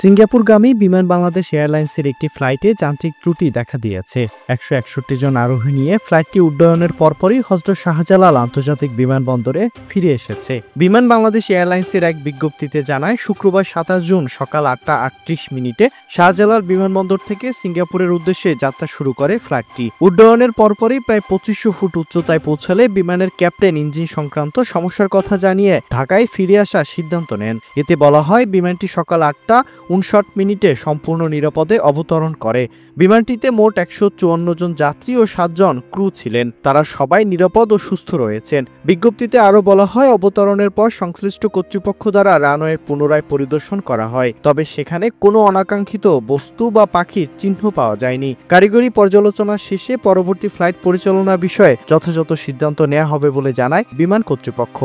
সিঙ্গাপুরগামী বিমান বাংলাদেশ এয়ারলাইন্সের একটি ফ্লাইটে যান্ত্রিক ত্রুটি দেখা দিয়েছে। ১৬১ জন আরোহী নিয়ে ফ্লাইটটি উড্ডয়নের পরপরই হযরত শাহজালাল আন্তর্জাতিক বিমানবন্দরে ফিরে এসেছে। বিমান বাংলাদেশ এয়ারলাইন্সের এক বিজ্ঞপ্তিতে জানায়, শুক্রবার ২৭ জুন সকাল ৮টা ৩৮ মিনিটে শাহজালাল বিমানবন্দর থেকে সিঙ্গাপুরের উদ্দেশ্যে যাত্রা শুরু করে ফ্লাইটটি। উড্ডয়নের পরপরই প্রায় ২৫০০ ফুট উচ্চতায় পৌঁছালে বিমানের ক্যাপ্টেন ইঞ্জিন সংক্রান্ত সমস্যার কথা জানিয়ে ঢাকায় ফিরে আসার সিদ্ধান্ত নেন। এতে বলা হয়, বিমানটি সকাল ৮টা ৫৯ মিনিটে সম্পূর্ণ নিরাপদে অবতরণ করে। বিমানটিতে মোট ১৫৪ জন যাত্রী ও ৭ জন ক্রু ছিলেন। তারা সবাই নিরাপদ ও সুস্থ রয়েছেন। বিজ্ঞপ্তিতে আরও বলা হয়, অবতরণের পর সংশ্লিষ্ট কর্তৃপক্ষ দ্বারা রানওয়ের পুনরায় পরিদর্শন করা হয়, তবে সেখানে কোনো অনাকাঙ্ক্ষিত বস্তু বা পাখির চিহ্ন পাওয়া যায়নি। কারিগরি পর্যালোচনা শেষে পরবর্তী ফ্লাইট পরিচালনার বিষয়ে যথাযথ সিদ্ধান্ত নেওয়া হবে বলে জানায় বিমান কর্তৃপক্ষ।